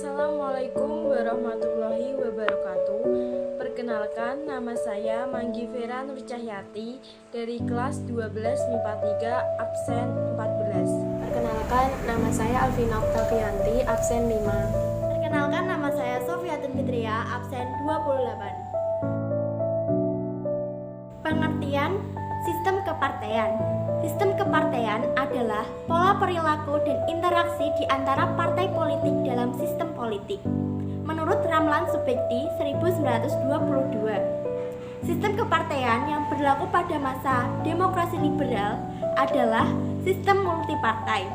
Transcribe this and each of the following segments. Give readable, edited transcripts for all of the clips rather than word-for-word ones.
Assalamualaikum warahmatullahi wabarakatuh. Perkenalkan, nama saya Manggi Vera Nur Cahyati dari kelas 12 MIPA 3 absen 14. Perkenalkan, nama saya Alvina Oktavianti, absen 5. Perkenalkan, nama saya Sofiatun Fitria, absen 28. Pengertian sistem kepartean. Sistem kepartean adalah pola perilaku dan interaksi di antara partai politik dalam sistem politik. Menurut Ramlan Subekti 1922, sistem kepartean yang berlaku pada masa demokrasi liberal adalah sistem multipartai.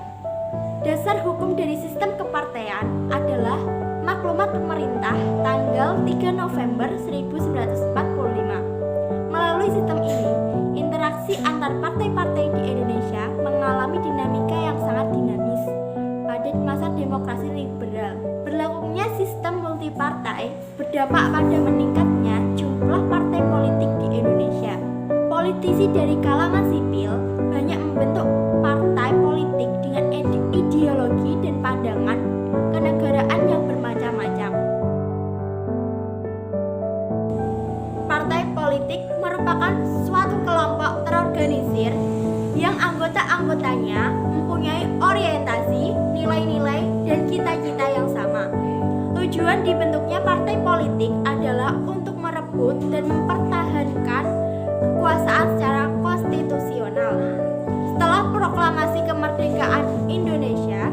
Dasar hukum dari sistem kepartean adalah Maklumat Pemerintah tanggal 3 November 1945. Melalui sistem ini, interaksi antar partai-partai di Indonesia mengalami dinamika yang sangat dinamis pada masa demokrasi liberal. Berlakunya sistem multipartai berdampak pada meningkatnya jumlah partai politik di Indonesia. Politisi dari kalangan sipil banyak membentuk partai politik dengan ideologi dan pandangan kenegaraan yang bermacam-macam. Partai politik merupakan suatu kelompok terorganisir yang anggota-anggotanya mempunyai orientasi, nilai-nilai, dan cita-cita yang sama. Tujuan dibentuknya partai politik adalah untuk merebut dan mempertahankan kekuasaan secara konstitusional. Setelah proklamasi kemerdekaan Indonesia,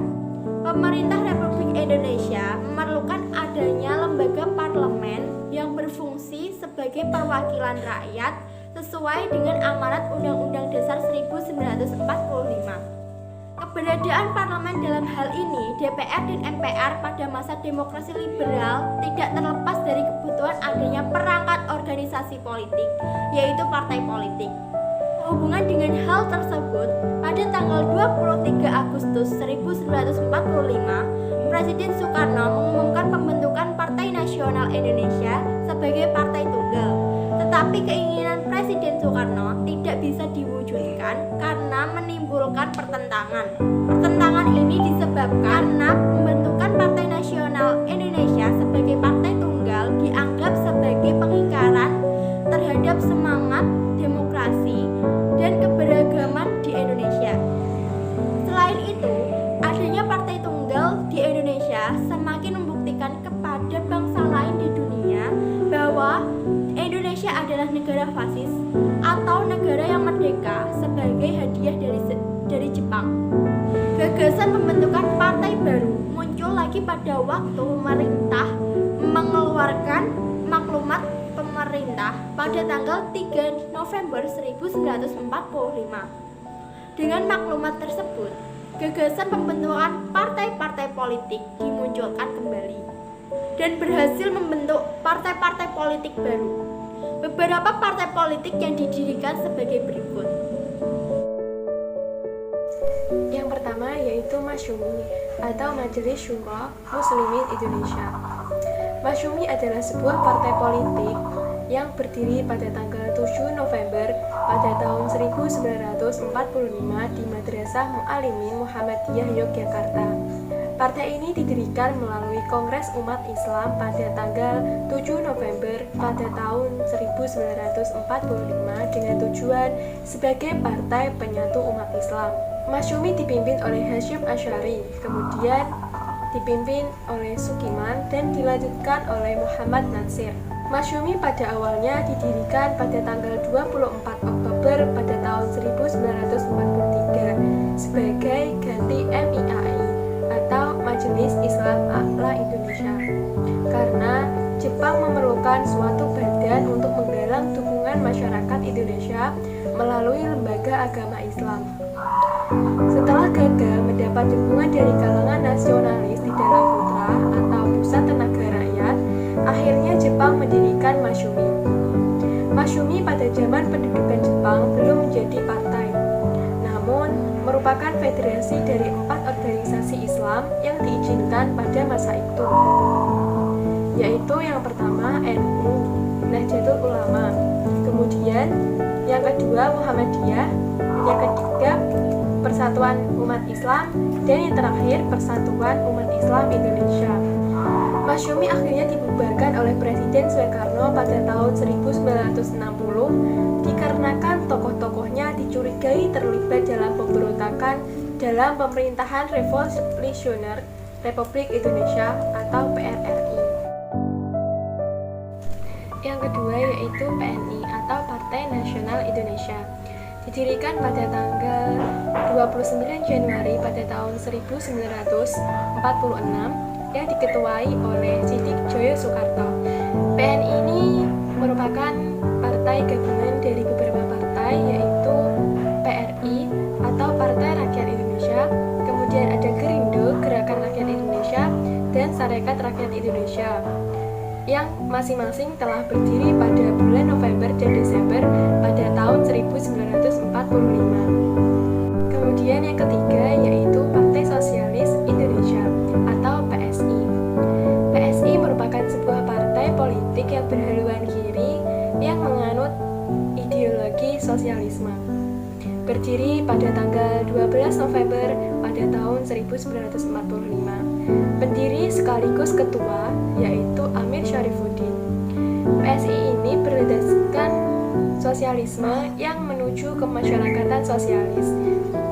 pemerintah Republik Indonesia memerlukan adanya lembaga parlemen yang berfungsi sebagai perwakilan rakyat sesuai dengan amanat Undang-Undang Dasar 1945. Keberadaan parlemen dalam hal ini, DPR dan MPR pada masa demokrasi liberal tidak terlepas dari kebutuhan adanya perangkat organisasi politik, yaitu partai politik. Hubungan dengan hal tersebut, pada tanggal 23 Agustus 1945, Presiden Soekarno mengumumkan pembentukan Partai Nasional Indonesia sebagai partai tunggal. Tetapi keinginan Presiden Soekarno tidak bisa diwujudkan karena menimbulkan pertentangan. Pertentangan ini disebabkan karena pembentukan Partai Nasional Indonesia sebagai partai tunggal dianggap sebagai pengingkaran terhadap semangat demokrasi dan keberagaman di Indonesia. Selain itu, adanya partai tunggal di Indonesia semakin membuktikan kepada bangsa lain di dunia bahwa Indonesia adalah negara fasis atau negara yang merdeka sebagai hadiah dari Jepang. Gagasan pembentukan partai baru muncul lagi pada waktu pemerintah mengeluarkan maklumat pemerintah pada tanggal 3 November 1945. Dengan maklumat tersebut, gagasan pembentukan partai-partai politik dimunculkan kembali dan berhasil membentuk partai-partai politik baru. Beberapa partai politik yang didirikan sebagai berikut. Yang pertama yaitu Masyumi atau Majelis Syura Muslimin Indonesia. Masyumi adalah sebuah partai politik yang berdiri pada tanggal 7 November pada tahun 1945 di Madrasah Mu'alimin Muhammadiyah Yogyakarta. Partai ini didirikan melalui Kongres Umat Islam pada tanggal 7 November pada tahun 1945 dengan tujuan sebagai partai penyatu umat Islam. Masyumi dipimpin oleh Hasyim Asy'ari, kemudian dipimpin oleh Sukiman dan dilanjutkan oleh Muhammad Natsir. Masyumi pada awalnya didirikan pada tanggal 24 Oktober pada tahun 1943 sebagai ganti MIAI atau Majelis Islam A'la Indonesia karena Jepang memerlukan suatu badan untuk menggalang dukungan masyarakat Indonesia melalui lembaga agama Islam. Setelah gagal mendapat dukungan dari kalangan nasionalis di dalam putra atau pusat tenaga rakyat, akhirnya Jepang mendirikan Masyumi. Masyumi pada zaman pendudukan Jepang belum menjadi partai, namun merupakan federasi dari 4 organisasi Islam yang diizinkan pada masa itu, yaitu yang pertama NU, Nahdlatul Ulama, kemudian yang kedua Muhammadiyah, yang ketiga Persatuan Umat Islam, dan yang terakhir Persatuan Umat Islam Indonesia. Masyumi akhirnya dibubarkan oleh Presiden Soekarno pada tahun 1960 dikarenakan tokoh-tokohnya dicurigai terlibat dalam pemberontakan dalam pemerintahan Revolusioner Republik Indonesia atau PRRI. Yang kedua yaitu PNI atau Partai Nasional Indonesia. Didirikan pada tanggal 29 Januari pada tahun 1946 yang diketuai oleh Sidik Joyo Soekarto. PNI ini merupakan partai gabungan dari beberapa partai yaitu PRI atau Partai Rakyat Indonesia, kemudian ada Gerindo, Gerakan Rakyat Indonesia, dan Sarekat Rakyat Indonesia yang masing-masing telah berdiri pada bulan November dan Desember pada tahun 1945. Kemudian yang ketiga yaitu Partai Sosialis Indonesia atau PSI. PSI merupakan sebuah partai politik yang berhaluan kiri yang menganut ideologi sosialisme. Berdiri pada tanggal 12 November pada tahun 1945. Pendiri sekaligus ketua yaitu Amir Syarifuddin. PSI ini berdasarkan sosialisme yang menuju kemasyarakatan sosialis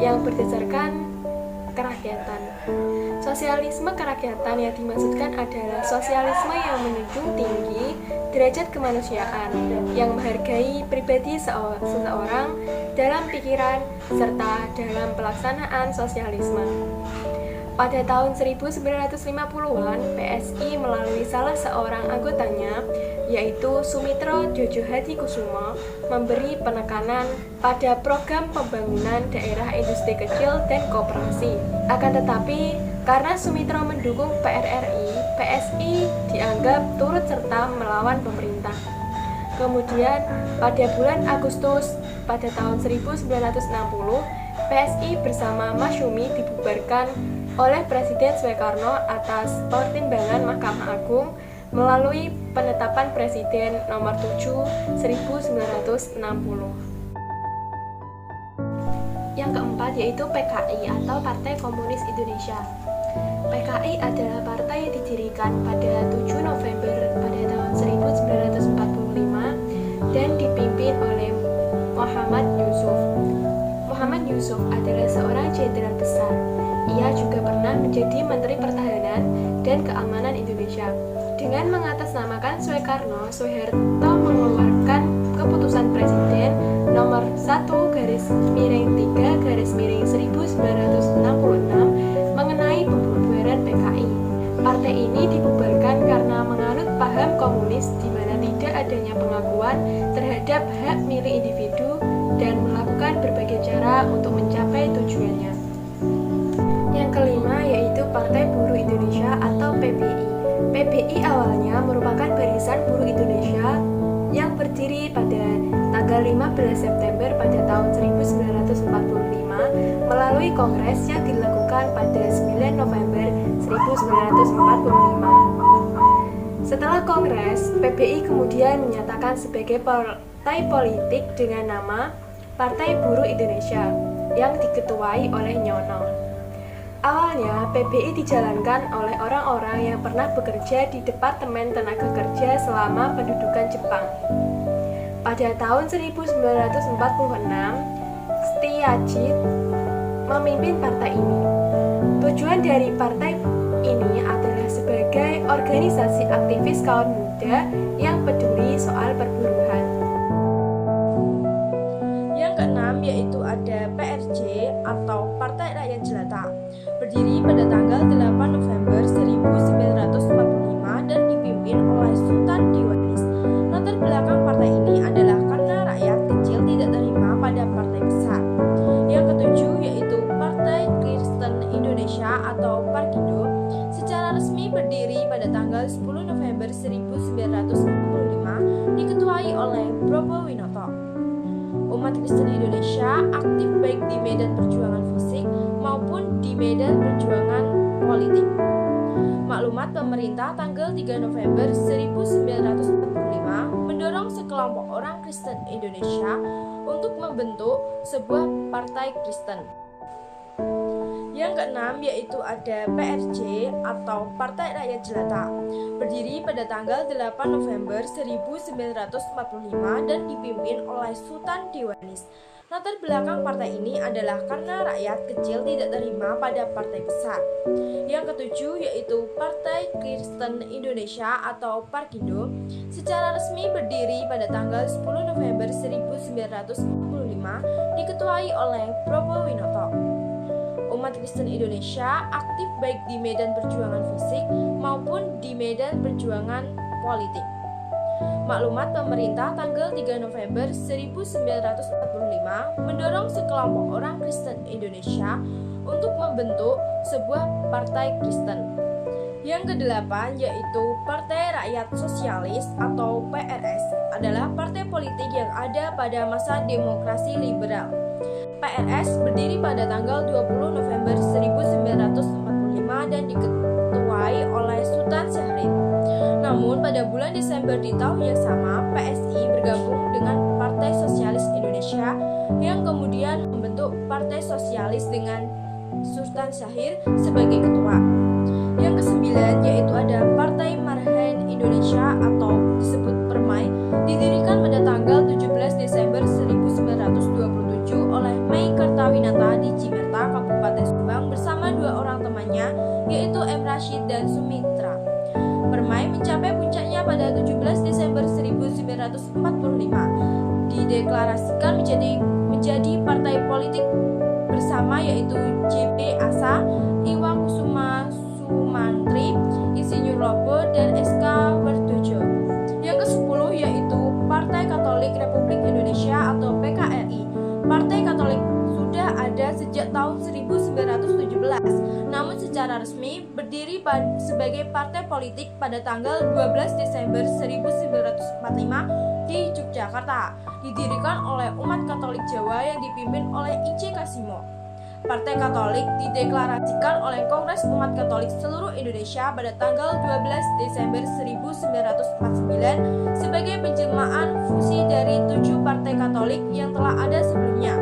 yang berdasarkan kerakyatan. Sosialisme kerakyatan yang dimaksudkan adalah sosialisme yang menjunjung tinggi derajat kemanusiaan, yang menghargai pribadi seseorang dalam pikiran serta dalam pelaksanaan sosialisme. Pada tahun 1950-an, PSI melalui salah seorang anggotanya, yaitu Sumitro Djojo Hadikusumo, memberi penekanan pada program pembangunan daerah industri kecil dan koperasi. Akan tetapi, karena Sumitro mendukung PRRI, PSI dianggap turut serta melawan pemerintah. Kemudian, pada bulan Agustus pada tahun 1960, PSI bersama Masyumi dibubarkan oleh Presiden Soekarno atas pertimbangan Mahkamah Agung melalui penetapan Presiden nomor 7 1960. Yang keempat yaitu PKI atau Partai Komunis Indonesia. PKI adalah partai yang didirikan pada 7 November pada tahun 1945 dan dipimpin oleh Muhammad Yusuf. Muhammad Yusuf adalah seorang jenderal besar. Ia juga pernah menjadi Menteri Pertahanan dan Keamanan Indonesia. Dengan mengatasnamakan Soekarno, Soeharto mengeluarkan keputusan Presiden nomor 1/3/1966 mengenai pembubaran PKI. Partai ini dibubarkan karena menganut paham komunis di mana tidak adanya pengakuan terhadap hak milik individu dan melakukan berbagai cara untuk mencapai tujuannya. Yang kelima yaitu Partai Buruh Indonesia atau PBI. PBI awalnya merupakan Barisan Buruh Indonesia yang berdiri pada tanggal 15 September pada tahun 1945 melalui kongres yang dilakukan pada 9 November 1945. Setelah kongres, PBI kemudian menyatakan sebagai partai politik dengan nama Partai Buruh Indonesia yang diketuai oleh Nyono. Awalnya, PBI dijalankan oleh orang-orang yang pernah bekerja di Departemen Tenaga Kerja selama pendudukan Jepang. Pada tahun 1946, Setiaji memimpin partai ini. Tujuan dari partai ini adalah sebagai organisasi aktivis kaum muda yang peduli soal perburuhan. Yang keenam yaitu ada PRJ atau Partai Rakyat Jelata. Berdiri pada tanggal 8 November 1945 dan dipimpin oleh Sultan Diwanis. Latar belakang partai ini adalah karena rakyat kecil tidak terima pada partai besar. Yang ketujuh yaitu Partai Kristen Indonesia atau Parkindo. Secara resmi berdiri pada tanggal 10 November 1945, diketuai oleh Brobo Winoto. Umat Kristen Indonesia aktif baik di medan perjuangan fisik maupun di medan perjuangan politik. Maklumat pemerintah tanggal 3 November 1945 mendorong sekelompok orang Kristen Indonesia untuk membentuk sebuah partai Kristen. Yang keenam yaitu ada PRJ atau Partai Rakyat Jelata, berdiri pada tanggal 8 November 1945 dan dipimpin oleh Sultan Dewanis. Latar belakang partai ini adalah karena rakyat kecil tidak terima pada partai besar. Yang ketujuh yaitu Partai Kristen Indonesia atau Parkindo, secara resmi berdiri pada tanggal 10 November 1945, diketuai oleh Probo Winoto. Umat Kristen Indonesia aktif baik di medan perjuangan fisik maupun di medan perjuangan politik. Maklumat pemerintah tanggal 3 November 1945 mendorong sekelompok orang Kristen Indonesia untuk membentuk sebuah partai Kristen. Yang kedelapan yaitu Partai Rakyat Sosialis atau PRS adalah partai politik yang ada pada masa demokrasi liberal. PRS berdiri pada tanggal 20 November 1945 dan diketuai oleh Sultan Syahrir. Namun pada bulan Desember di tahun yang sama, PSI bergabung dengan Partai Sosialis Indonesia yang kemudian membentuk Partai Sosialis dengan Sultan Syahrir sebagai ketua. Yang kesembilan yaitu ada Partai Marhaen Indonesia atau disebut Permai, didirikan pada tanggal 17 Desember 1927 oleh Mei Kartawinata di Cimerta, Kabupaten Subang bersama dua orang temannya yaitu M. Rashid dan Sumitra. Permai mencapai puncaknya pada 17 Desember 1945, dideklarasikan menjadi partai politik bersama yaitu JP Asa, Iwa Kusuma Sumantri, Insinyur Lobo, dan SK Werdojo. Yang ke-10 yaitu Partai Katolik Republik Indonesia atau PKRI. Partai Katolik sudah ada sejak tahun 1917, namun secara resmi berdiri sebagai partai politik pada tanggal 12 Desember 1945 di Yogyakarta, didirikan oleh umat Katolik Jawa yang dipimpin oleh I.C. Kasimo. Partai Katolik dideklarasikan oleh Kongres Umat Katolik seluruh Indonesia pada tanggal 12 Desember 1949 sebagai penjelmaan fungsi dari 7 partai Katolik yang telah ada sebelumnya.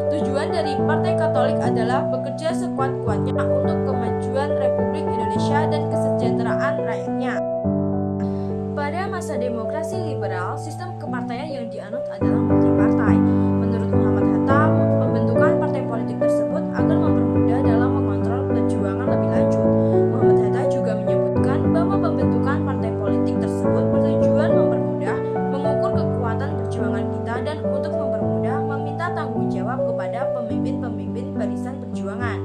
Tujuan dari Partai Katolik adalah bekerja sekuat-kuatnya untuk kemajuan Republik Indonesia dan kesejahteraan rakyatnya. Pada masa demokrasi liberal, sistem kepartaian yang dianut adalah multipartai. Menurut Muhammad Hatta, pembentukan partai politik tersebut akan mempermudah dalam mengontrol perjuangan lebih lanjut. Muhammad Hatta juga menyebutkan bahwa pembentukan partai politik tersebut bertujuan mempermudah mengukur kekuatan perjuangan kita dan untuk mempermudah meminta tanggung jawab kepada pemimpin-pemimpin barisan perjuangan.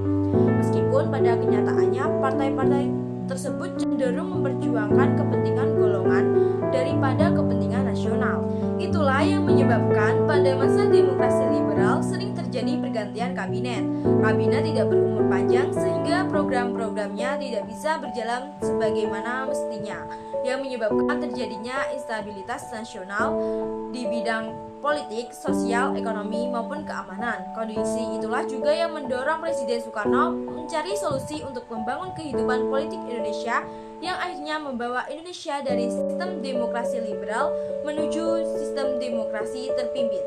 Meskipun pada kenyataannya partai-partai tersebut cenderung memperjuangkan kepentingan golongan daripada kepentingan nasional. Itulah yang menyebabkan pada masa demokrasi liberal sering terjadi pergantian kabinet. Kabinet tidak berumur panjang sehingga program-programnya tidak bisa berjalan sebagaimana mestinya, yang menyebabkan terjadinya instabilitas nasional di bidang politik, sosial, ekonomi, maupun keamanan. Kondisi itulah juga yang mendorong Presiden Soekarno mencari solusi untuk membangun kehidupan politik Indonesia yang akhirnya membawa Indonesia dari sistem demokrasi liberal menuju sistem demokrasi terpimpin.